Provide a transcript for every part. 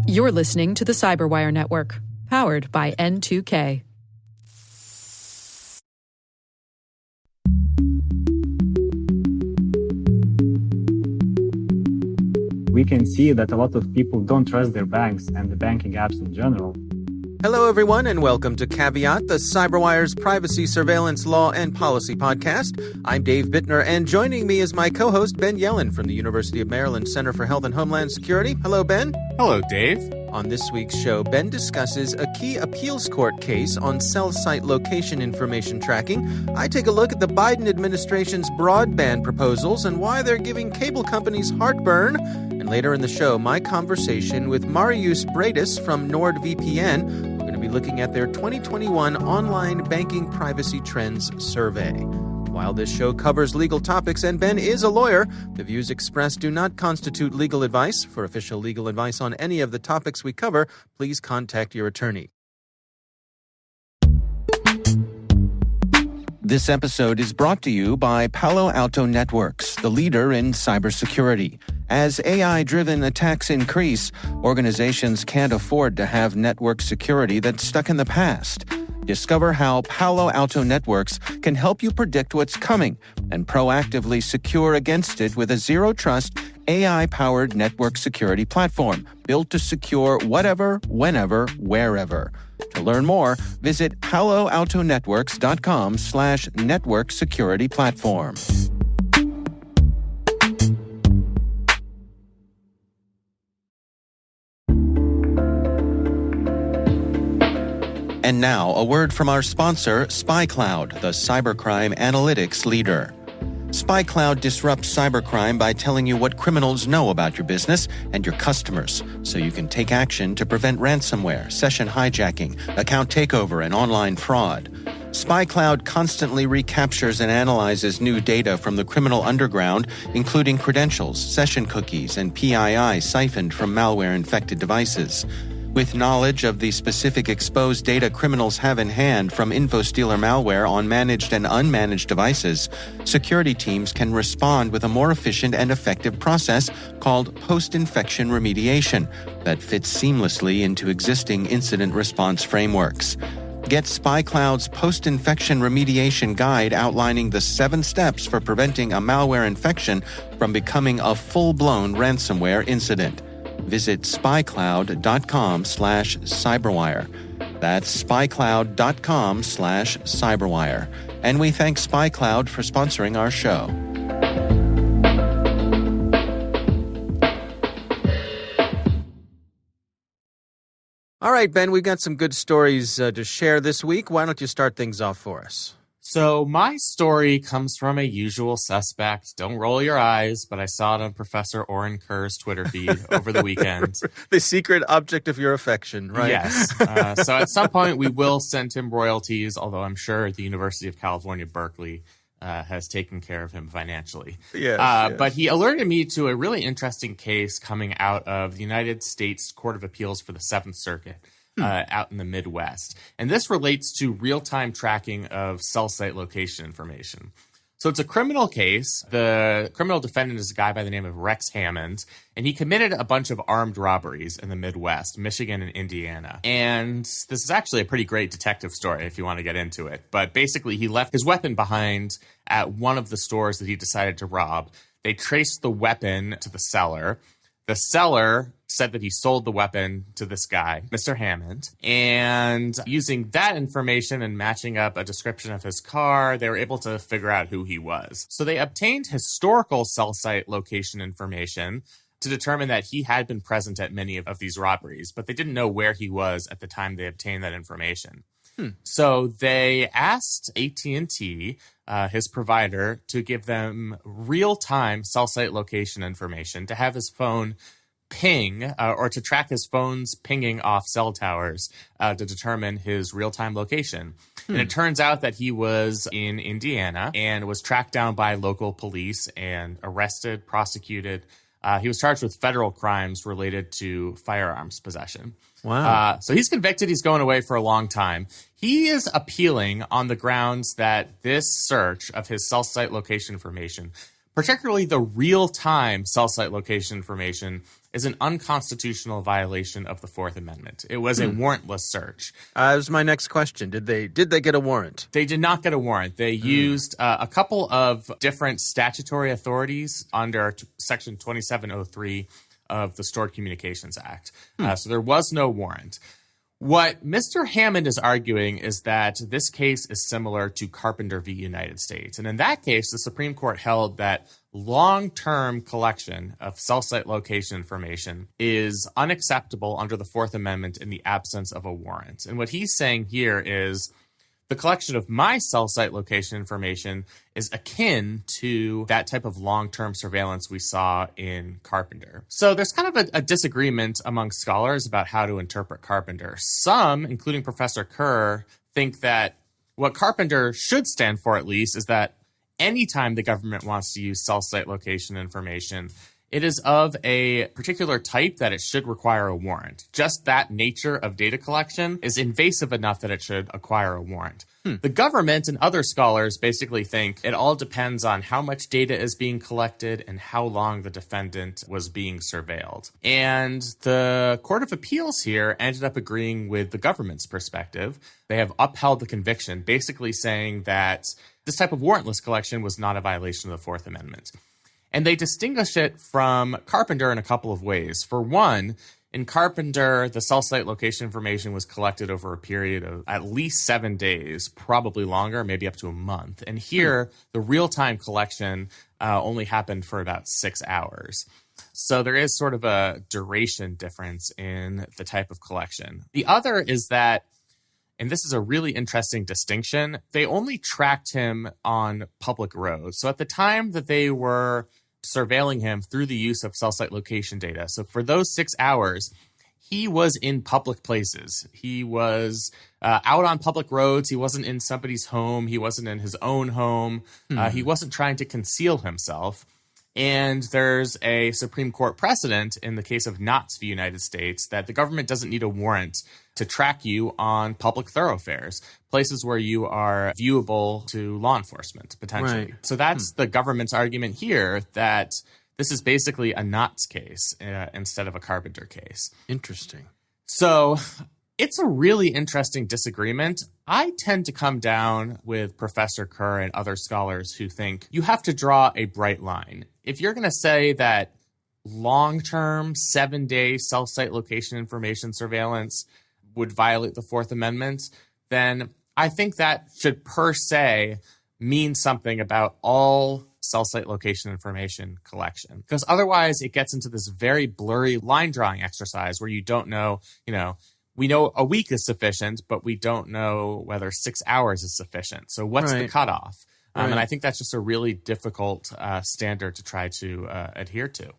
You're listening to the Cyberwire Network, powered by N2K. We can see that a lot of people don't trust their banks and the banking apps in general. Hello, everyone, and welcome to Caveat, the Cyberwire's privacy, surveillance, law, and policy podcast. I'm Dave Bittner, and joining me is my co-host, Ben Yellen from the University of Maryland Center for Health and Homeland Security. Hello, Ben. Hello, Dave. On this week's show, Ben discusses a key appeals court case on cell site location information tracking. I take a look at the Biden administration's broadband proposals and why they're giving cable companies heartburn. And later in the show, my conversation with Marijus Briedis from NordVPN. We're going to be looking at their 2021 Online Banking Privacy Trends Survey. While this show covers legal topics and Ben is a lawyer, the views expressed do not constitute legal advice. For official legal advice on any of the topics we cover, please contact your attorney. This episode is brought to you by Palo Alto Networks, the leader in cybersecurity. As AI-driven attacks increase, organizations can't afford to have network security that's stuck in the past. Discover how Palo Alto Networks can help you predict what's coming and proactively secure against it with a zero-trust, AI-powered network security platform built to secure whatever, whenever, wherever. To learn more, visit paloaltonetworks.com/network security platform. And now, a word from our sponsor, SpyCloud, the cybercrime analytics leader. SpyCloud disrupts cybercrime by telling you what criminals know about your business and your customers, so you can take action to prevent ransomware, session hijacking, account takeover, and online fraud. SpyCloud constantly recaptures and analyzes new data from the criminal underground, including credentials, session cookies, and PII siphoned from malware-infected devices. With knowledge of the specific exposed data criminals have in hand from InfoStealer malware on managed and unmanaged devices, security teams can respond with a more efficient and effective process called post-infection remediation that fits seamlessly into existing incident response frameworks. Get SpyCloud's post-infection remediation guide outlining the 7 steps for preventing a malware infection from becoming a full-blown ransomware incident. Visit spycloud.com/cyberwire. That's spycloud.com/cyberwire. And we thank SpyCloud for sponsoring our show. All right, Ben, we've got some good stories to share this week. Why don't you start things off for us? So my story comes from a usual suspect. Don't roll your eyes, but I saw it on Professor Oren Kerr's Twitter feed over the weekend. The secret object of your affection, right? Yes. So at some point we will send him royalties, although I'm sure the University of California, Berkeley has taken care of him financially. Yes. But he alerted me to a really interesting case coming out of the United States Court of Appeals for the Seventh Circuit. Out in the Midwest. And this relates to real-time tracking of cell site location information. So it's a criminal case. The criminal defendant is a guy by the name of Rex Hammond, and he committed a bunch of armed robberies in the Midwest, Michigan and Indiana. And this is actually a pretty great detective story if you want to get into it. But basically, he left his weapon behind at one of the stores that he decided to rob. They traced the weapon to the seller. The seller said that he sold the weapon to this guy, Mr. Hammond, and using that information and matching up a description of his car, they were able to figure out who he was. So they obtained historical cell site location information to determine that he had been present at many of these robberies, but they didn't know where he was at the time they obtained that information. So they asked AT&T, his provider, to give them real-time cell site location information to have his phone ping or to track his phone's pinging off cell towers to determine his real-time location. And it turns out that he was in Indiana and was tracked down by local police and arrested, prosecuted. He was charged with federal crimes related to firearms possession. Wow. So he's convicted. He's going away for a long time. He is appealing on the grounds that this search of his cell site location information, particularly the real-time cell site location information, is an unconstitutional violation of the Fourth Amendment. It was a warrantless search. That was my next question. Did they get a warrant? They did not get a warrant. They used a couple of different statutory authorities under Section 2703 of the Stored Communications Act. So there was no warrant. What Mr. Hammond is arguing is that this case is similar to Carpenter v. United States. And in that case, the Supreme Court held that long-term collection of cell site location information is unacceptable under the Fourth Amendment in the absence of a warrant. And what he's saying here is the collection of my cell site location information is akin to that type of long-term surveillance we saw in Carpenter. So there's kind of a disagreement among scholars about how to interpret Carpenter. Some, including Professor Kerr, think that what Carpenter should stand for, at least, is that anytime the government wants to use cell site location information, it is of a particular type that it should require a warrant. Just that nature of data collection is invasive enough that it should acquire a warrant. The government and other scholars basically think it all depends on how much data is being collected and how long the defendant was being surveilled. And the Court of Appeals here ended up agreeing with the government's perspective. They have upheld the conviction, basically saying that this type of warrantless collection was not a violation of the Fourth Amendment. And they distinguish it from Carpenter in a couple of ways. For one, in Carpenter, the cell site location information was collected over a period of at least 7 days, probably longer, maybe up to a month. And here, the real-time collection only happened for about 6 hours. So there is sort of a duration difference in the type of collection. The other is that, and this is a really interesting distinction, they only tracked him on public roads. So at the time that they were surveilling him through the use of cell site location data, so for those 6 hours, he was in public places. He was out on public roads. He wasn't in somebody's home. He wasn't in his own home. He wasn't trying to conceal himself. And there's a Supreme Court precedent in the case of Knotts v. United States that the government doesn't need a warrant to track you on public thoroughfares, places where you are viewable to law enforcement, potentially. Right. So that's the government's argument here, that this is basically a Knotts case instead of a Carpenter case. Interesting. So it's a really interesting disagreement. I tend to come down with Professor Kerr and other scholars who think you have to draw a bright line. If you're going to say that long-term 7-day cell site location information surveillance would violate the Fourth Amendment, then I think that should per se mean something about all cell site location information collection. Because otherwise it gets into this very blurry line drawing exercise where you don't know, we know a week is sufficient, but we don't know whether 6 hours is sufficient. So what's the cutoff? And I think that's just a really difficult standard to try to adhere to.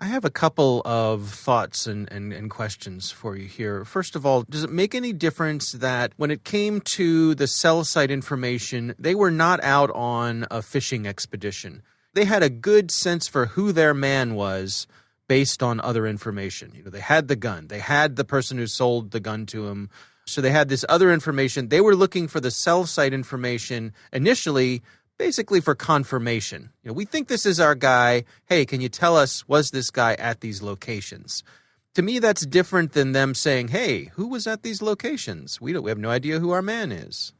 I have a couple of thoughts and questions for you here. First of all, does it make any difference that when it came to the cell site information, they were not out on a fishing expedition? They had a good sense for who their man was based on other information. They had the gun. They had the person who sold the gun to him. So they had this other information. They were looking for the cell site information initially, basically for confirmation. We think this is our guy. Hey, can you tell us, was this guy at these locations? To me, that's different than them saying, hey, who was at these locations? We have no idea who our man is.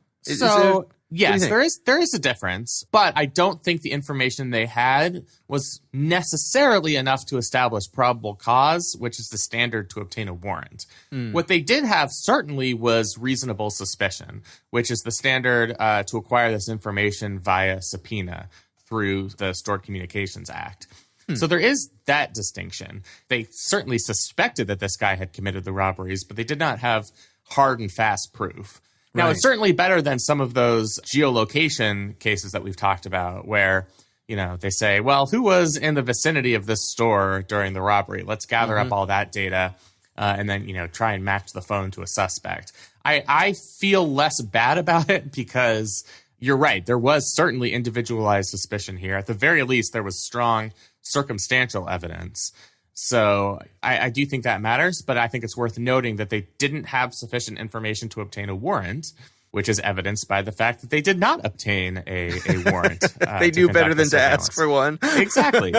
Yes, there is a difference, but I don't think the information they had was necessarily enough to establish probable cause, which is the standard to obtain a warrant. What they did have certainly was reasonable suspicion, which is the standard to acquire this information via subpoena through the Stored Communications Act. So there is that distinction. They certainly suspected that this guy had committed the robberies, but they did not have hard and fast proof. Now, it's certainly better than some of those geolocation cases that we've talked about where, they say, well, who was in the vicinity of this store during the robbery? Let's gather up all that data and then, try and match the phone to a suspect. I feel less bad about it because you're right. There was certainly individualized suspicion here. At the very least, there was strong circumstantial evidence. So I do think that matters, but I think it's worth noting that they didn't have sufficient information to obtain a warrant, which is evidenced by the fact that they did not obtain a warrant. They do better than to ask for one. Exactly.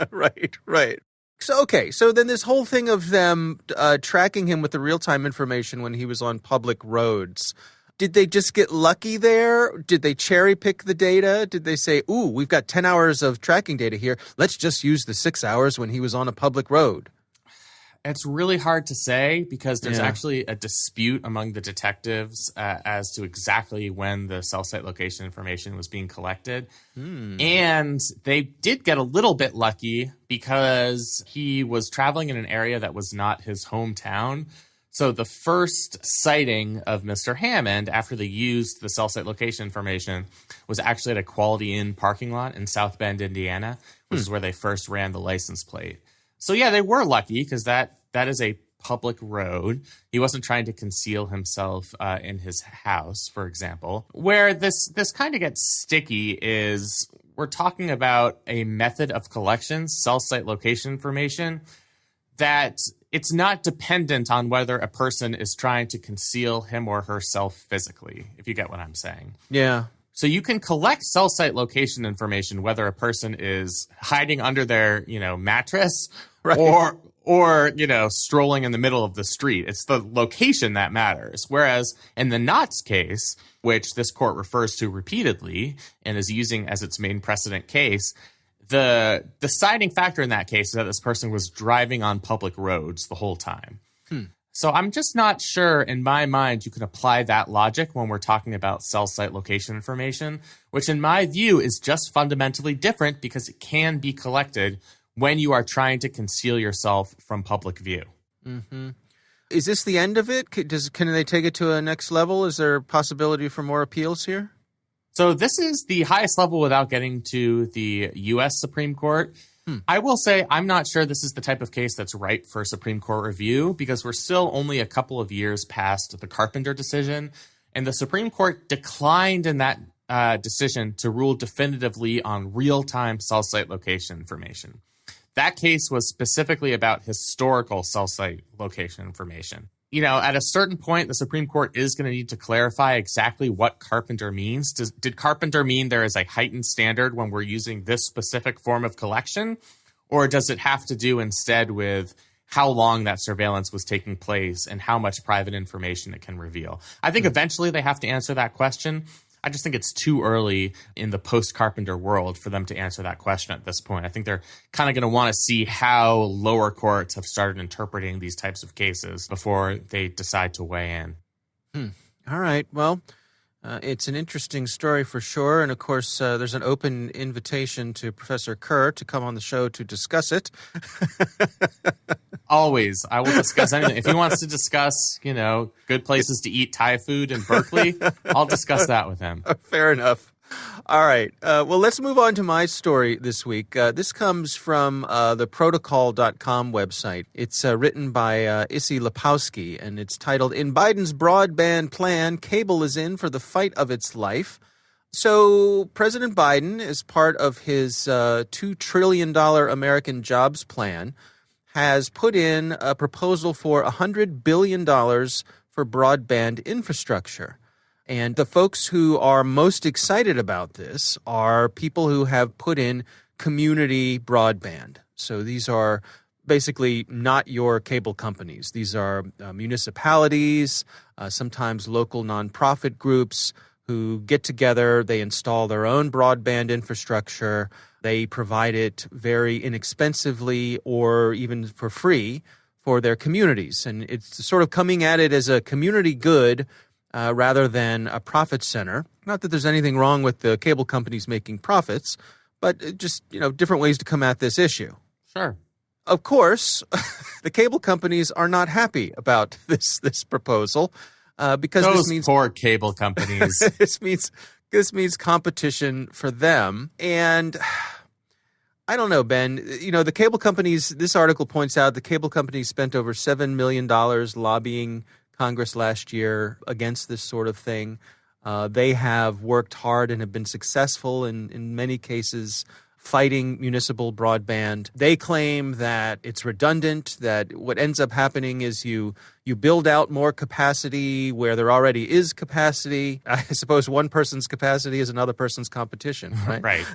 Right. So then this whole thing of them tracking him with the real-time information when he was on public roads, did they just get lucky there? Did they cherry pick the data? Did they say, ooh, we've got 10 hours of tracking data here. Let's just use the 6 hours when he was on a public road? It's really hard to say because there's actually a dispute among the detectives as to exactly when the cell site location information was being collected. And they did get a little bit lucky because he was traveling in an area that was not his hometown. So the first sighting of Mr. Hammond after they used the cell site location information was actually at a Quality Inn parking lot in South Bend, Indiana, which is where they first ran the license plate. So yeah, they were lucky because that is a public road. He wasn't trying to conceal himself in his house, for example. Where this kind of gets sticky is we're talking about a method of collection, cell site location information, that it's not dependent on whether a person is trying to conceal him or herself physically, if you get what I'm saying. Yeah. So you can collect cell site location information whether a person is hiding under their, mattress or strolling in the middle of the street. It's the location that matters. Whereas in the Knott's case, which this court refers to repeatedly and is using as its main precedent case, the deciding factor in that case is that this person was driving on public roads the whole time. So I'm just not sure, in my mind, you can apply that logic when we're talking about cell site location information, which in my view is just fundamentally different because it can be collected when you are trying to conceal yourself from public view. Mm-hmm. Is this the end of it? Can they take it to a next level? Is there a possibility for more appeals here? So this is the highest level without getting to the U.S. Supreme Court. I will say I'm not sure this is the type of case that's ripe for Supreme Court review because we're still only a couple of years past the Carpenter decision, and the Supreme Court declined in that decision to rule definitively on real-time cell site location information. That case was specifically about historical cell site location information. At a certain point, the Supreme Court is going to need to clarify exactly what Carpenter means. Did Carpenter mean there is a heightened standard when we're using this specific form of collection? Or does it have to do instead with how long that surveillance was taking place and how much private information it can reveal? I think eventually they have to answer that question. I just think it's too early in the post-Carpenter world for them to answer that question at this point. I think they're kind of going to want to see how lower courts have started interpreting these types of cases before they decide to weigh in. All right. Well, it's an interesting story for sure. And of course, there's an open invitation to Professor Kerr to come on the show to discuss it. Always. I will discuss anything. If he wants to discuss, good places to eat Thai food in Berkeley, I'll discuss that with him. Fair enough. All right. Well, let's move on to my story this week. This comes from the protocol.com website. It's written by Issy Lepowski, and it's titled, "In Biden's Broadband Plan, Cable is in for the Fight of Its Life." So President Biden, as part of his $2 trillion American Jobs Plan, has put in a proposal for $100 billion for broadband infrastructure. And the folks who are most excited about this are people who have put in community broadband. So these are basically not your cable companies. These are municipalities, sometimes local nonprofit groups who get together, they install their own broadband infrastructure, they provide it very inexpensively or even for free for their communities. And it's sort of coming at it as a community good rather than a profit center. Not that there's anything wrong with the cable companies making profits, but just, different ways to come at this issue. Sure. Of course, the cable companies are not happy about this proposal because Those this means poor cable companies. This means competition for them. And I don't know, Ben. The cable companies, this article points out the cable companies spent over $7 million lobbying Congress last year against this sort of thing. They have worked hard and have been successful in many cases fighting municipal broadband. They claim that it's redundant, that what ends up happening is you build out more capacity where there already is capacity. I suppose one person's capacity is another person's competition, right? Right.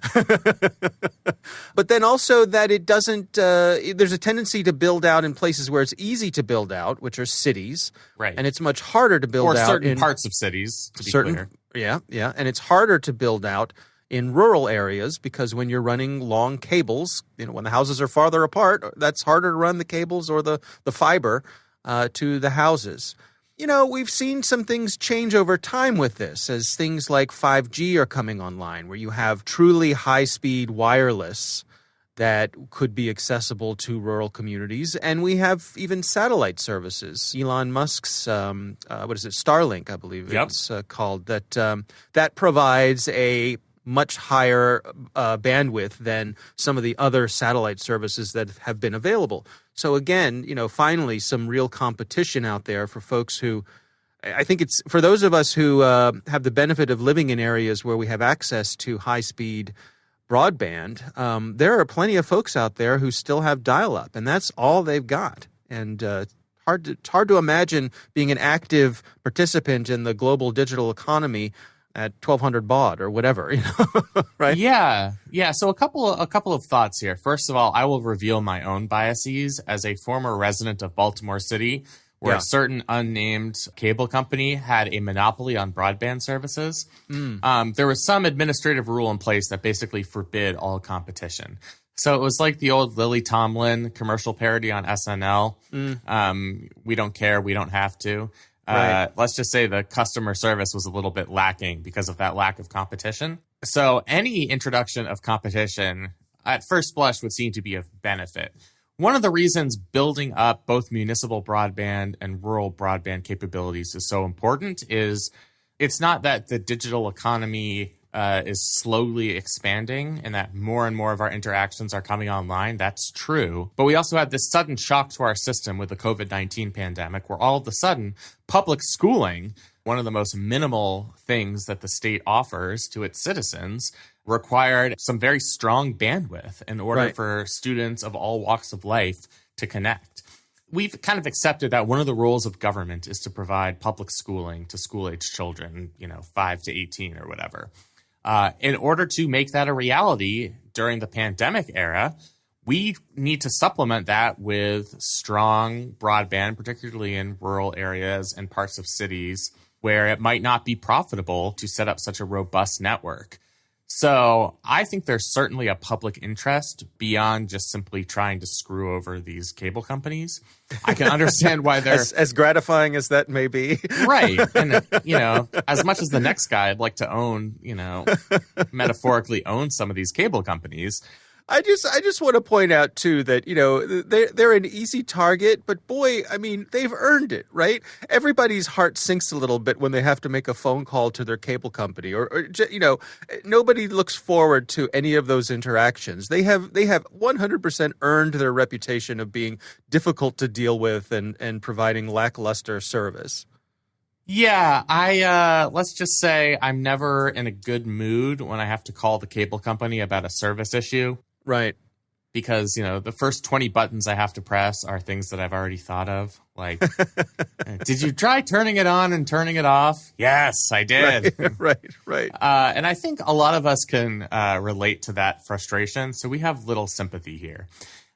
But then also that it doesn't, there's a tendency to build out in places where it's easy to build out, which are cities. Right. And it's much harder to build or out certain in parts of cities, to be clear. Yeah. And it's harder to build out in rural areas because when you're running long cables, when the houses are farther apart, that's harder to run the cables or the fiber to the houses. We've seen some things change over time with this as things like 5G are coming online, where you have truly high-speed wireless that could be accessible to rural communities. And we have even satellite services. Elon Musk's, Starlink, I believe it's called, that provides a much higher bandwidth than some of the other satellite services that have been available. So again, finally some real competition out there for folks who, I think it's for those of us who have the benefit of living in areas where we have access to high-speed broadband. There are plenty of folks out there who still have dial-up, and that's all they've got. And it's hard to imagine being an active participant in the global digital economy at 1,200 baud or whatever, right? Yeah. So a couple of thoughts here. First of all, I will reveal my own biases as a former resident of Baltimore City, where a certain unnamed cable company had a monopoly on broadband services. There was some administrative rule in place that basically forbid all competition. So it was like the old Lily Tomlin commercial parody on SNL. We don't care, we don't have to. Right. Let's just say the customer service was a little bit lacking because of that lack of competition. So any introduction of competition at first blush would seem to be of benefit. One of the reasons building up both municipal broadband and rural broadband capabilities is so important is it's not that the digital economy is slowly expanding and that more and more of our interactions are coming online. That's true. But we also had this sudden shock to our system with the COVID-19 pandemic, where all of a sudden public schooling, one of the most minimal things that the state offers to its citizens, required some very strong bandwidth in order for students of all walks of life to connect. We've kind of accepted that one of the roles of government is to provide public schooling to school-age children, 5 to 18 or whatever. In order to make that a reality during the pandemic era, we need to supplement that with strong broadband, particularly in rural areas and parts of cities where it might not be profitable to set up such a robust network. So I think there's certainly a public interest beyond just simply trying to screw over these cable companies. I can understand why they're as gratifying as that may be. Right. And, as much as the next guy, I'd like to own, metaphorically own some of these cable companies. I just want to point out, too, that, they're an easy target, but boy, I mean, they've earned it, right? Everybody's heart sinks a little bit when they have to make a phone call to their cable company or nobody looks forward to any of those interactions. They have 100% earned their reputation of being difficult to deal with and providing lackluster service. Yeah, let's just say I'm never in a good mood when I have to call the cable company about a service issue. Right. Because, the first 20 buttons I have to press are things that I've already thought of. Like, did you try turning it on and turning it off? Yes, I did. Right. And I think a lot of us can relate to that frustration. So we have little sympathy here.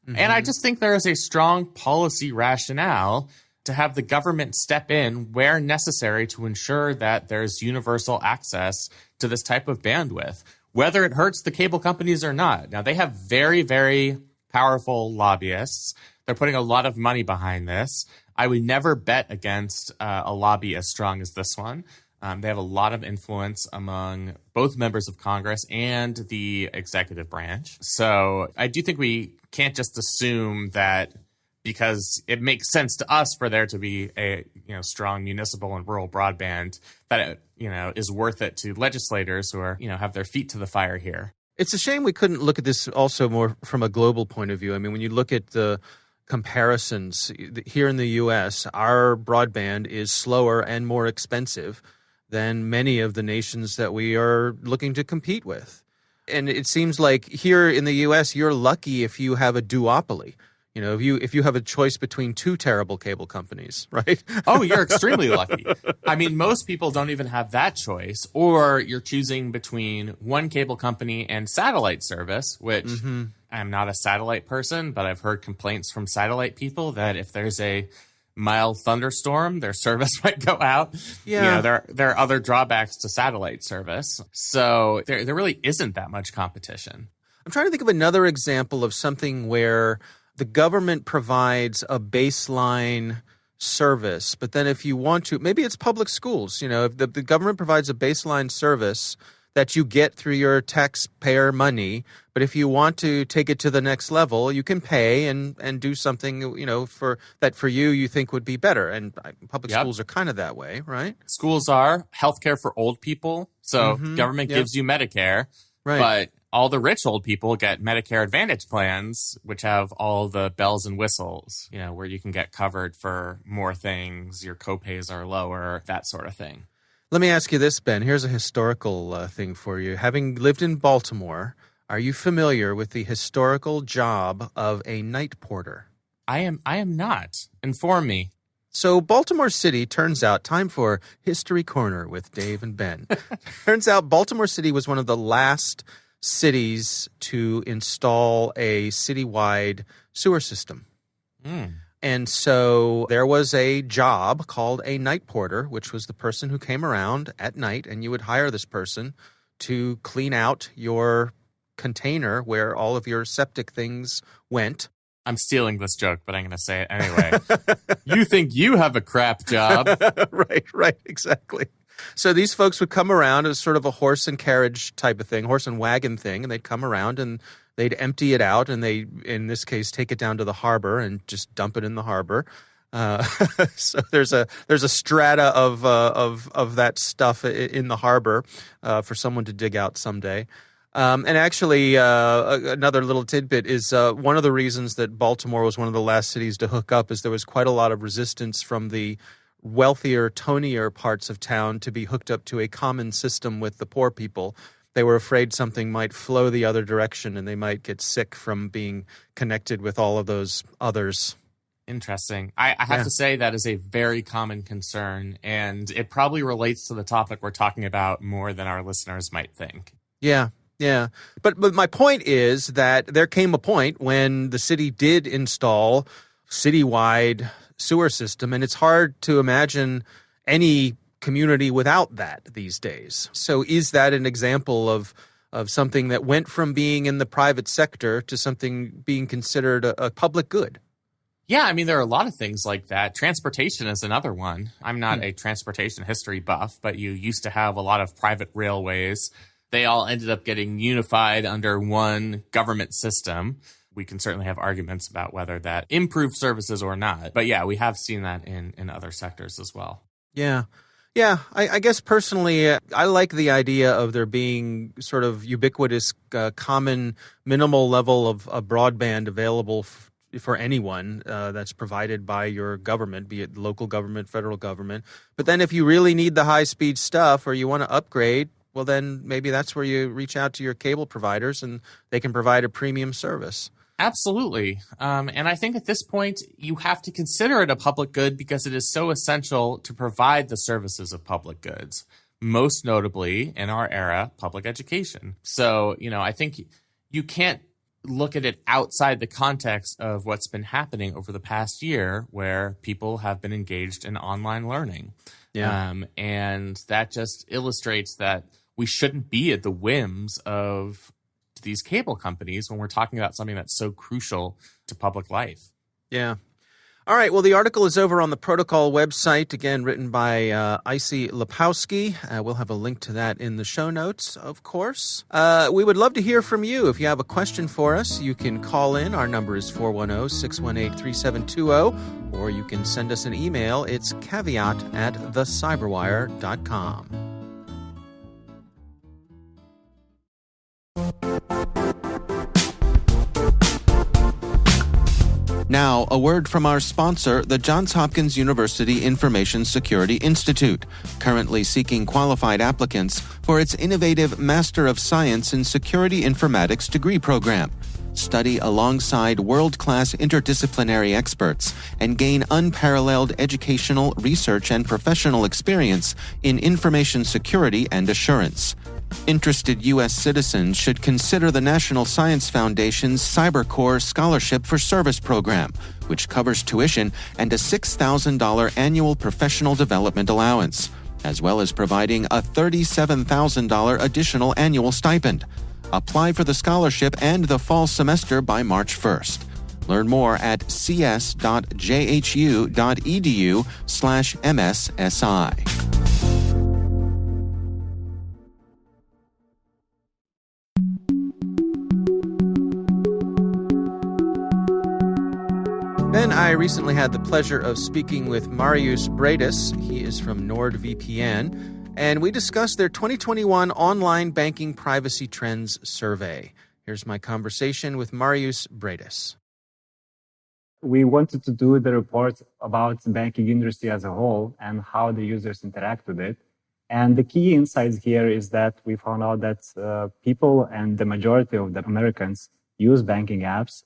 Mm-hmm. And I just think there is a strong policy rationale to have the government step in where necessary to ensure that there's universal access to this type of bandwidth, whether it hurts the cable companies or not. Now, they have very, very powerful lobbyists. They're putting a lot of money behind this. I would never bet against a lobby as strong as this one. They have a lot of influence among both members of Congress and the executive branch. So I do think we can't just assume that because it makes sense to us for there to be a strong municipal and rural broadband that it is worth it to legislators who are have their feet to the fire here. It's a shame we couldn't look at this also more from a global point of view. I mean, when you look at the comparisons here in the U.S., our broadband is slower and more expensive than many of the nations that we are looking to compete with. And it seems like here in the U.S., you're lucky if you have a duopoly. You know, if you have a choice between two terrible cable companies, right? Oh, you're extremely lucky. I mean, most people don't even have that choice, or you're choosing between one cable company and satellite service, which I'm not a satellite person, but I've heard complaints from satellite people that if there's a mild thunderstorm, their service might go out. Yeah. You know, there are other drawbacks to satellite service. So there really isn't that much competition. I'm trying to think of another example of something where the government provides a baseline service, but then if you want to, maybe it's public schools, you know, if the government provides a baseline service that you get through your taxpayer money, but if you want to take it to the next level, you can pay and do something, you know, for you think would be better. And public schools are kind of that way, right? Schools are healthcare for old people. So government gives you Medicare, right? But all the rich old people get Medicare Advantage plans, which have all the bells and whistles, you know, where you can get covered for more things, your copays are lower, that sort of thing. Let me ask you this, Ben. Here's a historical thing for you. Having lived in Baltimore, are you familiar with the historical job of a night porter? I am not. Inform me. So Baltimore City, turns out, time for History Corner with Dave and Ben. Turns out Baltimore City was one of the last cities to install a citywide sewer system. And so there was a job called a night porter, which was the person who came around at night, and you would hire this person to clean out your container where all of your septic things went. I'm stealing this joke, but I'm going to say it anyway. You think you have a crap job. Right, exactly. So these folks would come around as sort of a horse and carriage type of thing, horse and wagon thing, and they'd come around and they'd empty it out, and they, in this case, take it down to the harbor and just dump it in the harbor. So there's a strata of that stuff in the harbor for someone to dig out someday. And actually, another little tidbit is one of the reasons that Baltimore was one of the last cities to hook up is there was quite a lot of resistance from the wealthier, tonier parts of town to be hooked up to a common system with the poor people. They were afraid something might flow the other direction and they might get sick from being connected with all of those others. Interesting. I have to say that is a very common concern, and it probably relates to the topic we're talking about more than our listeners might think. Yeah. But my point is that there came a point when the city did install citywide sewer system, and it's hard to imagine any community without that these days. So is that an example of something that went from being in the private sector to something being considered a public good? Yeah, I mean, there are a lot of things like that. Transportation is another one. I'm not a transportation history buff, but you used to have a lot of private railways. They all ended up getting unified under one government system. We can certainly have arguments about whether that improved services or not. But yeah, we have seen that in other sectors as well. Yeah. I guess personally, I like the idea of there being sort of ubiquitous, common, minimal level of broadband available for anyone that's provided by your government, be it local government, federal government. But then if you really need the high-speed stuff or you want to upgrade, well, then maybe that's where you reach out to your cable providers and they can provide a premium service. Absolutely. And I think at this point, you have to consider it a public good because it is so essential to provide the services of public goods, most notably in our era, public education. So, I think you can't look at it outside the context of what's been happening over the past year where people have been engaged in online learning. Yeah. And that just illustrates that we shouldn't be at the whims of these cable companies when we're talking about something that's so crucial to public life. Yeah. All right. Well, the article is over on the Protocol website, again, written by Icy Lepowski. We'll have a link to that in the show notes, of course. We would love to hear from you. If you have a question for us, you can call in. Our number is 410-618-3720, or you can send us an email. It's caveat@thecyberwire.com. Now, a word from our sponsor, the Johns Hopkins University Information Security Institute, currently seeking qualified applicants for its innovative Master of Science in Security Informatics degree program. Study alongside world-class interdisciplinary experts and gain unparalleled educational, research, and professional experience in information security and assurance. Interested U.S. citizens should consider the National Science Foundation's CyberCore Scholarship for Service program, which covers tuition and a $6,000 annual professional development allowance, as well as providing a $37,000 additional annual stipend. Apply for the scholarship and the fall semester by March 1st. Learn more at cs.jhu.edu/MSSI. Ben, I recently had the pleasure of speaking with Marijus Briedis. He is from NordVPN, and we discussed their 2021 Online Banking Privacy Trends Survey. Here's my conversation with Marijus Briedis. We wanted to do the report about the banking industry as a whole and how the users interact with it. And the key insights here is that we found out that people and the majority of the Americans use banking apps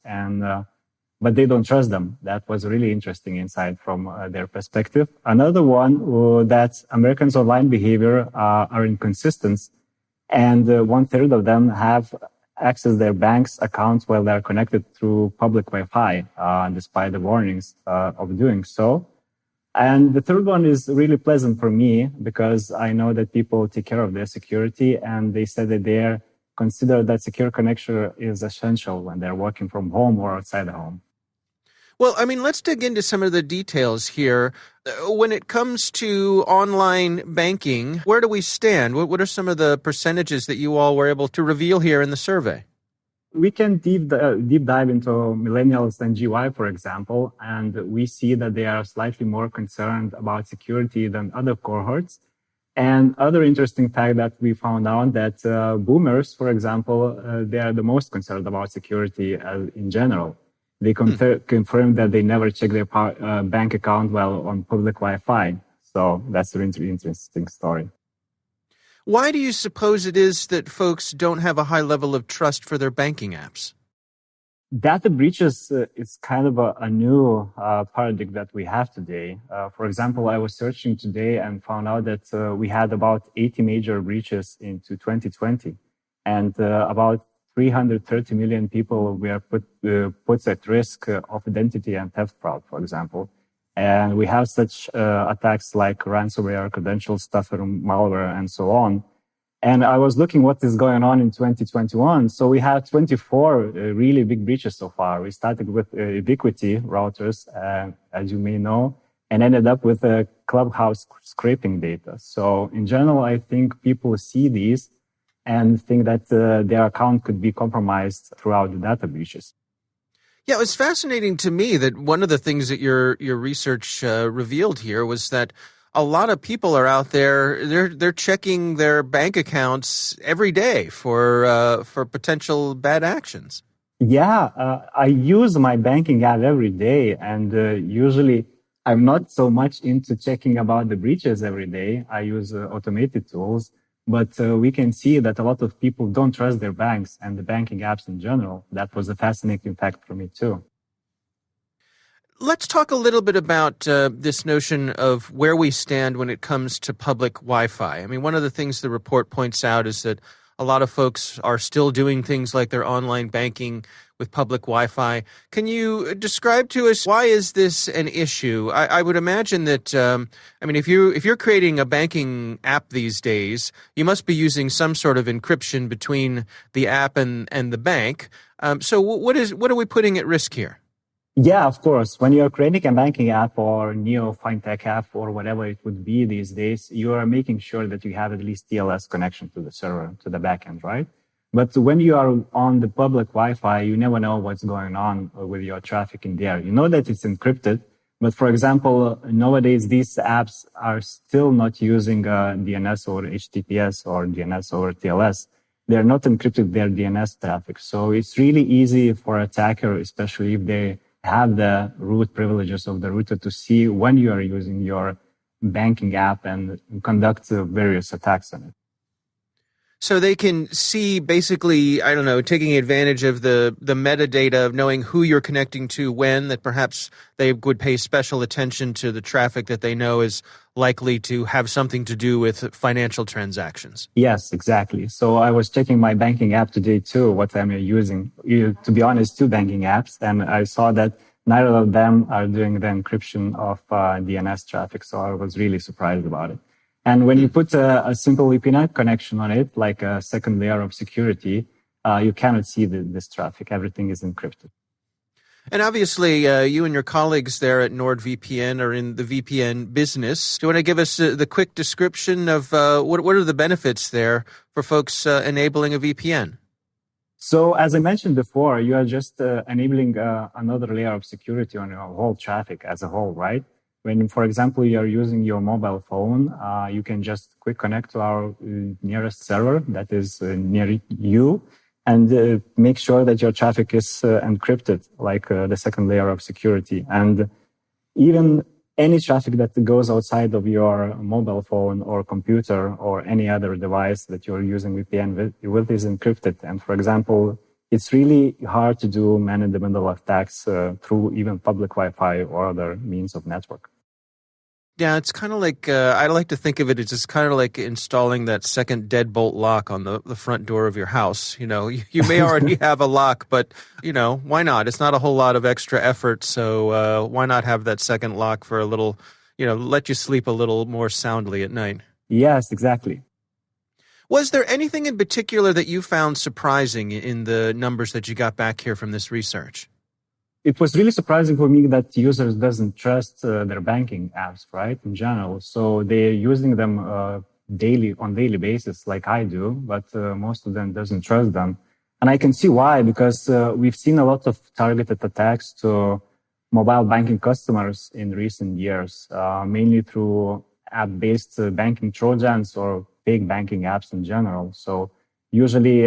but they don't trust them. That was a really interesting insight from their perspective. Another one, that Americans' online behavior are inconsistent, and 1/3 of them have access their bank's accounts while they're connected through public Wi-Fi, despite the warnings of doing so. And the third one is really pleasant for me because I know that people take care of their security, and they said that they consider that secure connection is essential when they're working from home or outside the home. Well, I mean, let's dig into some of the details here. When it comes to online banking, where do we stand? What are some of the percentages that you all were able to reveal here in the survey? We can deep dive into millennials and GY, for example, and we see that they are slightly more concerned about security than other cohorts. And other interesting fact that we found out that boomers, for example, they are the most concerned about security in general. They confirmed that they never check their bank account while on public Wi-Fi. So that's an interesting story. Why do you suppose it is that folks don't have a high level of trust for their banking apps? Data breaches is kind of a new paradigm that we have today. For example, I was searching today and found out that we had about 80 major breaches into 2020, and about 330 million people were put at risk of identity and theft fraud, for example. And we have such attacks like ransomware, credential stuffer, malware, and so on. And I was looking what is going on in 2021. So we had 24 really big breaches so far. We started with Ubiquiti routers, as you may know, and ended up with Clubhouse scraping data. So in general, I think people see these and think that their account could be compromised throughout the data breaches. Yeah, it was fascinating to me that one of the things that your research revealed here was that a lot of people are out there. They're checking their bank accounts every day for potential bad actions. Yeah, I use my banking app every day, and usually I'm not so much into checking about the breaches every day. I use automated tools. But we can see that a lot of people don't trust their banks and the banking apps in general. That was a fascinating fact for me, too. Let's talk a little bit about this notion of where we stand when it comes to public Wi-Fi. I mean, one of the things the report points out is that a lot of folks are still doing things like their online banking with public Wi-Fi. Can you describe to us why is this an issue? I would imagine that, if you're creating a banking app these days, you must be using some sort of encryption between the app and the bank. So what are we putting at risk here? Yeah, of course. When you're creating a banking app or neo fintech app or whatever it would be these days, you are making sure that you have at least TLS connection to the server, to the backend, right? But when you are on the public Wi-Fi, you never know what's going on with your traffic in there. You know that it's encrypted, but for example, nowadays these apps are still not using DNS over HTTPS or DNS over TLS. They're not encrypted their DNS traffic. So it's really easy for attacker, especially if they have the root privileges of the router to see when you are using your banking app and conduct various attacks on it. So they can see basically, I don't know, taking advantage of the metadata of knowing who you're connecting to when, that perhaps they would pay special attention to the traffic that they know is likely to have something to do with financial transactions. Yes, exactly. So I was checking my banking app today too, what I'm using. To be honest, 2 banking apps, and I saw that neither of them are doing the encryption of DNS traffic. So I was really surprised about it. And when you put a simple VPN connection on it, like a second layer of security, you cannot see this traffic. Everything is encrypted. And obviously, you and your colleagues there at NordVPN are in the VPN business. Do you want to give us the quick description of what are the benefits there for folks enabling a VPN? So as I mentioned before, you are just enabling another layer of security on your whole traffic as a whole, right? When, for example, you're using your mobile phone, you can just quick connect to our nearest server that is near you and make sure that your traffic is encrypted, like the second layer of security. And even any traffic that goes outside of your mobile phone or computer or any other device that you're using VPN with is encrypted. And for example, it's really hard to do man-in-the-middle attacks through even public Wi-Fi or other means of network. Yeah, it's kind of like, I like to think of it as just kind of like installing that second deadbolt lock on the front door of your house. You know, you may already have a lock, but, you know, why not? It's not a whole lot of extra effort, so why not have that second lock for a little, you know, let you sleep a little more soundly at night? Yes, exactly. Was there anything in particular that you found surprising in the numbers that you got back here from this research? It was really surprising for me that users doesn't trust their banking apps, right, in general. So they're using them on daily basis like I do, but most of them doesn't trust them. And I can see why, because we've seen a lot of targeted attacks to mobile banking customers in recent years, mainly through app-based banking Trojans or fake banking apps in general. So usually,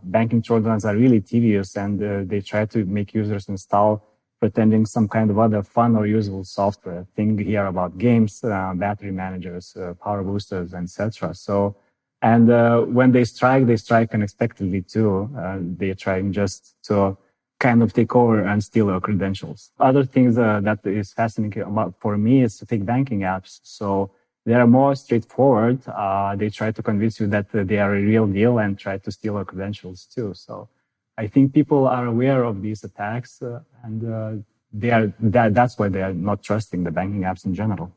banking Trojans are really tedious and they try to make users install pretending some kind of other fun or usable software. Think here about games, battery managers, power boosters, etc. So, and when they strike unexpectedly too. They're trying just to kind of take over and steal our credentials. Other things that is fascinating about for me is fake banking apps. So they are more straightforward. They try to convince you that they are a real deal and try to steal our credentials too. So I think people are aware of these attacks and that's why they are not trusting the banking apps in general.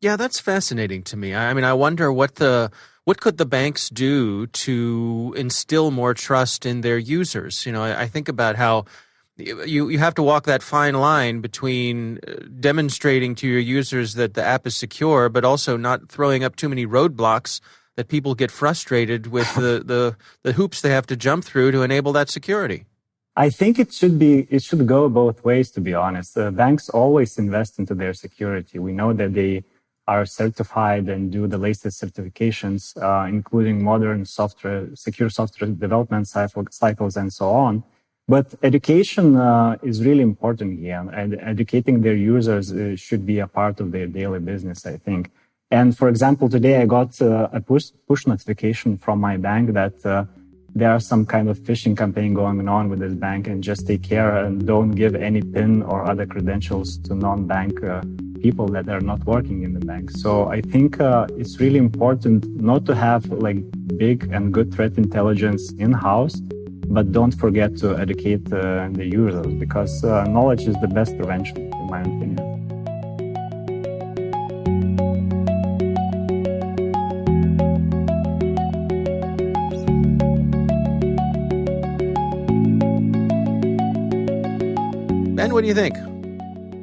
Yeah, that's fascinating to me. I mean, I wonder what could the banks do to instill more trust in their users? You know, I think about how you have to walk that fine line between demonstrating to your users that the app is secure, but also not throwing up too many roadblocks that people get frustrated with the hoops they have to jump through to enable that security. I think it should go both ways, to be honest. Banks always invest into their security. We know that they are certified and do the latest certifications, including modern secure software development cycles and so on. But education is really important here, and educating their users should be a part of their daily business, I think. And for example, today I got a push notification from my bank that there are some kind of phishing campaign going on with this bank, and just take care and don't give any PIN or other credentials to non-bank people that are not working in the bank. So I think it's really important not to have like big and good threat intelligence in-house, but don't forget to educate the users, because knowledge is the best prevention, in my opinion. Ben, what do you think?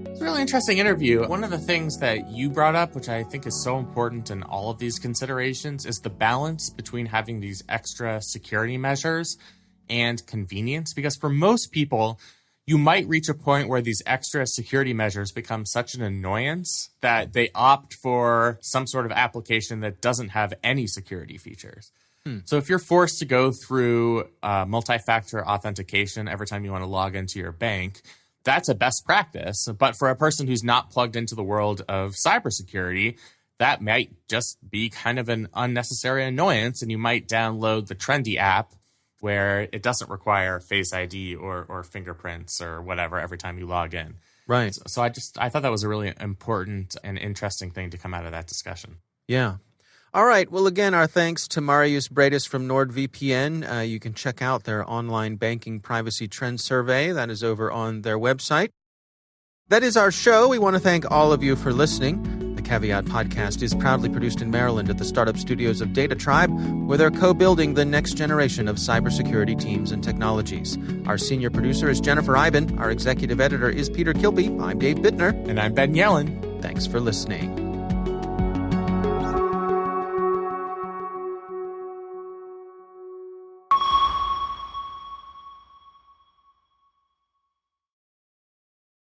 It's a really interesting interview. One of the things that you brought up, which I think is so important in all of these considerations, is the balance between having these extra security measures and convenience. Because for most people, you might reach a point where these extra security measures become such an annoyance that they opt for some sort of application that doesn't have any security features. So if you're forced to go through multi-factor authentication every time you want to log into your bank, that's a best practice. But for a person who's not plugged into the world of cybersecurity, that might just be kind of an unnecessary annoyance, and you might download the trendy app where it doesn't require Face ID or fingerprints or whatever every time you log in. Right. So I thought that was a really important and interesting thing to come out of that discussion. Yeah. All right. Well, again, our thanks to Marijus Briedis from NordVPN. You can check out their online banking privacy trend survey. That is over on their website. That is our show. We want to thank all of you for listening. The Caveat podcast is proudly produced in Maryland at the startup studios of Data Tribe, where they're co-building the next generation of cybersecurity teams and technologies. Our senior producer is Jennifer Iben. Our executive editor is Peter Kilby. I'm Dave Bittner. And I'm Ben Yellen. Thanks for listening.